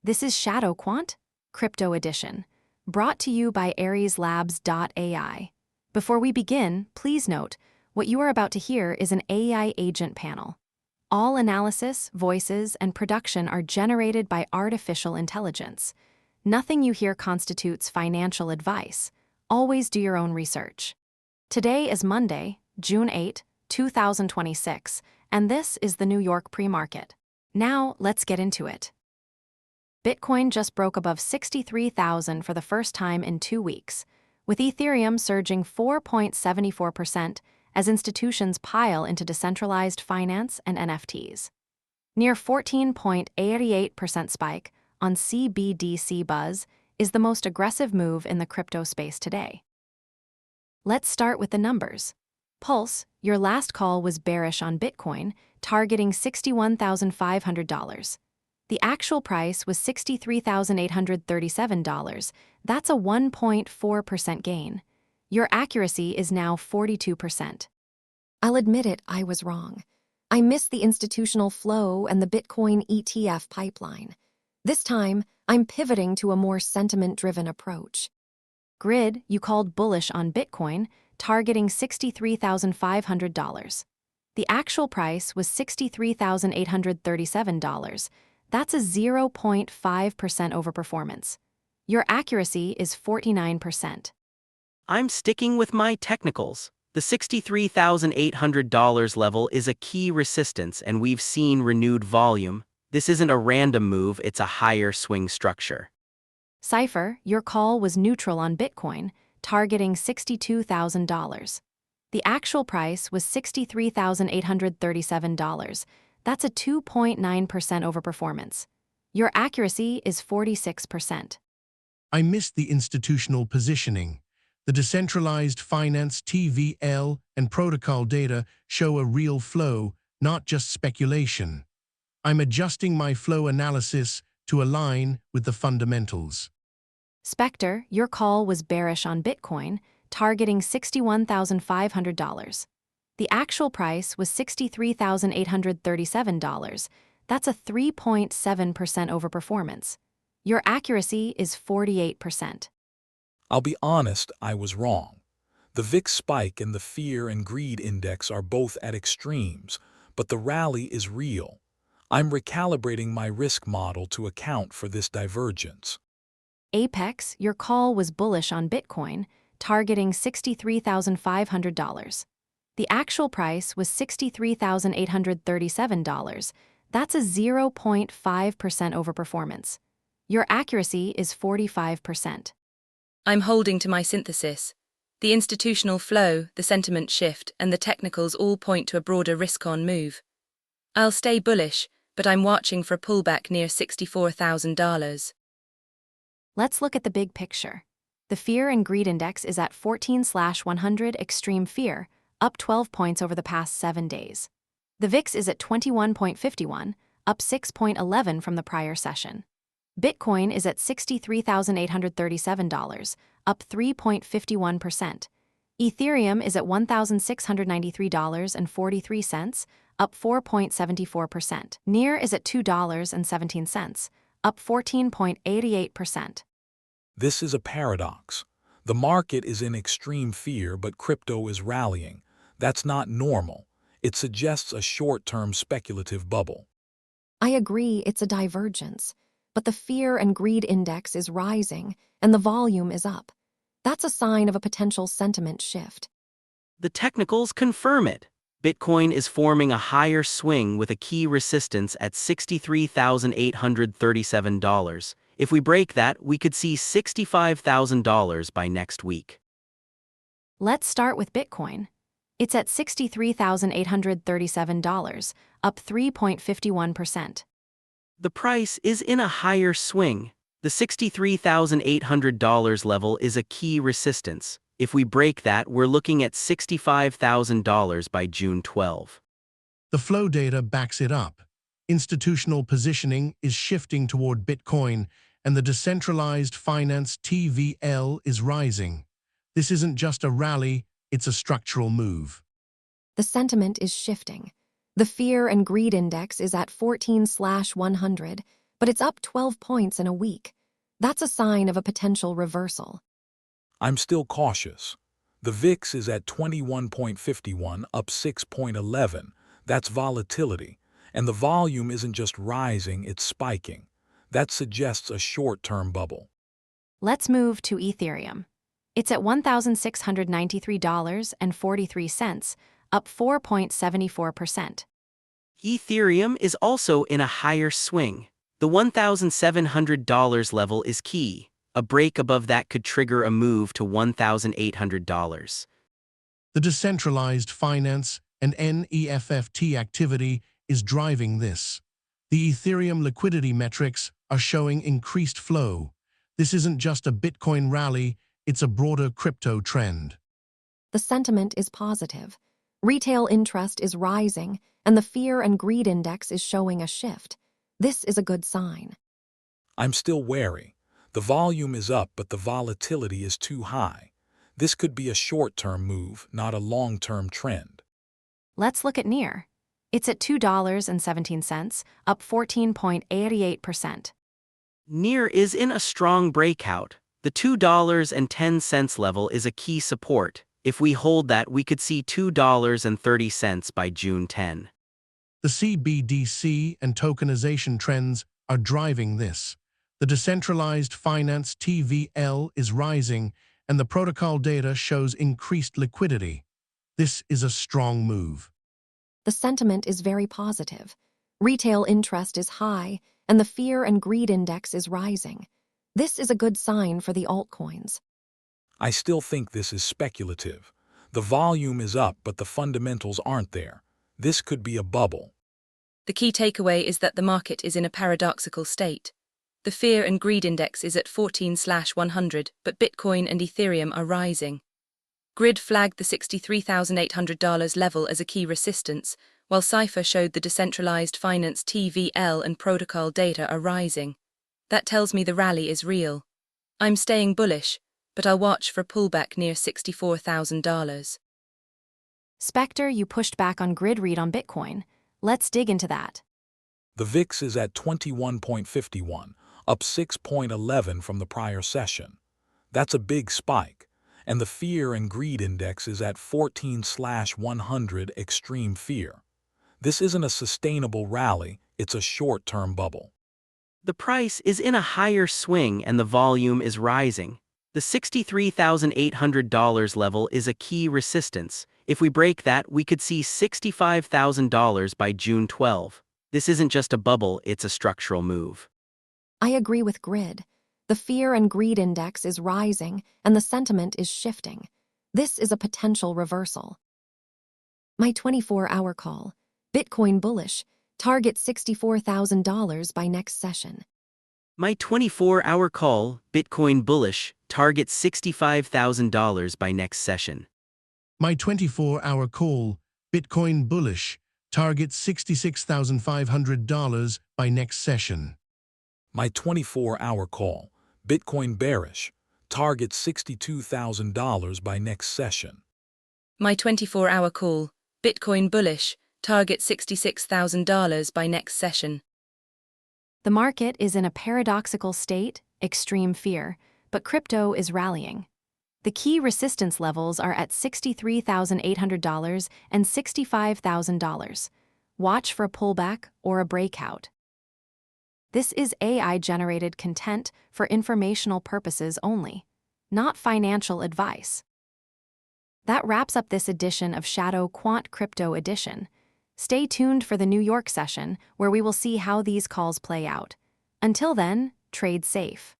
This is ShadowQuant, Crypto Edition, brought to you by AresLabs.ai. Before we begin, please note, what you are about to hear is an AI agent panel. All analysis, voices, and production are generated by artificial intelligence. Nothing you hear constitutes financial advice. Always do your own research. Today is Monday, June 8, 2026, and this is the New York pre-market. Now, let's get into it. Bitcoin just broke above 63,000 for the first time in 2 weeks, with Ethereum surging 4.74% as institutions pile into decentralized finance and NFTs. Near 14.88% spike on CBDC Buzz is the most aggressive move in the crypto space today. Let's start with the numbers. Pulse, your last call was bearish on Bitcoin, targeting $61,500. The actual price was $63,837. That's a 1.4% gain. Your accuracy is now 42%. I'll admit it, I was wrong. I missed the institutional flow and the Bitcoin ETF pipeline. This time, I'm pivoting to a more sentiment-driven approach. Grid, you called bullish on Bitcoin, targeting $63,500. The actual price was $63,837. That's a 0.5% overperformance. Your accuracy is 49%. I'm sticking with my technicals. The $63,800 level is a key resistance, and we've seen renewed volume. This isn't a random move, it's a higher swing structure. CIPHER, your call was neutral on Bitcoin, targeting $62,000. The actual price was $63,837. That's a 2.9% overperformance. Your accuracy is 46%. I missed the institutional positioning. The decentralized finance TVL and protocol data show a real flow, not just speculation. I'm adjusting my flow analysis to align with the fundamentals. SPECTER, your call was bearish on Bitcoin, targeting $61,500. The actual price was $63,837. That's a 3.7% overperformance. Your accuracy is 48%. I'll be honest, I was wrong. The VIX spike and the fear and greed index are both at extremes, but the rally is real. I'm recalibrating my risk model to account for this divergence. Apex, your call was bullish on Bitcoin, targeting $63,500. The actual price was $63,837. That's a 0.5% overperformance. Your accuracy is 45%. I'm holding to my synthesis. The institutional flow, the sentiment shift, and the technicals all point to a broader risk-on move. I'll stay bullish, but I'm watching for a pullback near $64,000. Let's look at the big picture. The Fear and Greed Index is at 14/100 extreme fear, up 12 points over the past 7 days. The VIX is at 21.51, up 6.11 from the prior session. Bitcoin is at $63,837, up 3.51%. Ethereum is at $1,693.43, up 4.74%. NEAR is at $2.17, up 14.88%. This is a paradox. The market is in extreme fear, but crypto is rallying. That's not normal. It suggests a short-term speculative bubble. I agree it's a divergence, but the Fear and Greed Index is rising and the volume is up. That's a sign of a potential sentiment shift. The technicals confirm it. Bitcoin is forming a higher swing with a key resistance at $63,837. If we break that, we could see $65,000 by next week. Let's start with Bitcoin. It's at $63,837, up 3.51%. The price is in a higher swing. The $63,800 level is a key resistance. If we break that, we're looking at $65,000 by June 12. The flow data backs it up. Institutional positioning is shifting toward Bitcoin, and the decentralized finance TVL is rising. This isn't just a rally, it's a structural move. The sentiment is shifting. The Fear and Greed Index is at 14/100. but it's up 12 points in a week. That's a sign of a potential reversal. I'm still cautious. The VIX is at 21.51, up 6.11. That's volatility. And the volume isn't just rising, it's spiking. That suggests a short-term bubble. Let's move to Ethereum. It's at $1,693.43, up 4.74%. Ethereum is also in a higher swing. The $1,700 level is key. A break above that could trigger a move to $1,800. The decentralized finance and NEFFT activity is driving this. The Ethereum liquidity metrics are showing increased flow. This isn't just a Bitcoin rally, it's a broader crypto trend. The sentiment is positive. Retail interest is rising, and the fear and greed index is showing a shift. This is a good sign. I'm still wary. The volume is up, but the volatility is too high. This could be a short-term move, not a long-term trend. Let's look at NEAR. It's at $2.17, up 14.88%. NEAR is in a strong breakout. The $2.10 level is a key support. If we hold that, we could see $2.30 by June 10. The CBDC and tokenization trends are driving this. The decentralized finance TVL is rising, and the protocol data shows increased liquidity. This is a strong move. The sentiment is very positive. Retail interest is high, and the fear and greed index is rising. This is a good sign for the altcoins. I still think this is speculative. The volume is up, but the fundamentals aren't there. This could be a bubble. The key takeaway is that the market is in a paradoxical state. The fear and greed index is at 14/100, but Bitcoin and Ethereum are rising. Grid flagged the $63,800 level as a key resistance, while CIPHER showed the decentralized finance TVL and protocol data are rising. That tells me the rally is real. I'm staying bullish, but I'll watch for a pullback near $64,000. SPECTER, you pushed back on grid read on Bitcoin. Let's dig into that. The VIX is at 21.51, up 6.11 from the prior session. That's a big spike. And the fear and greed index is at 14/100, extreme fear. This isn't a sustainable rally, it's a short-term bubble. The price is in a higher swing and the volume is rising. The $63,800 level is a key resistance. If we break that, we could see $65,000 by June 12. This isn't just a bubble, it's a structural move. I agree with grid. The fear and greed index is rising, and the sentiment is shifting. This is a potential reversal. My 24-hour call. Bitcoin bullish. Target $64,000 by next session. My 24-hour call, Bitcoin bullish, target $65,000 by next session. My 24-hour call, Bitcoin bullish, target $66,500 by next session. My 24-hour call, Bitcoin bearish, target $62,000 by next session. My 24-hour call, Bitcoin bullish, target $66,000 by next session. The market is in a paradoxical state, extreme fear, but crypto is rallying. The key resistance levels are at $63,800 and $65,000. Watch for a pullback or a breakout. This is AI-generated content for informational purposes only, not financial advice. That wraps up this edition of ShadowQuant Crypto Edition. Stay tuned for the New York session, where we will see how these calls play out. Until then, trade safe.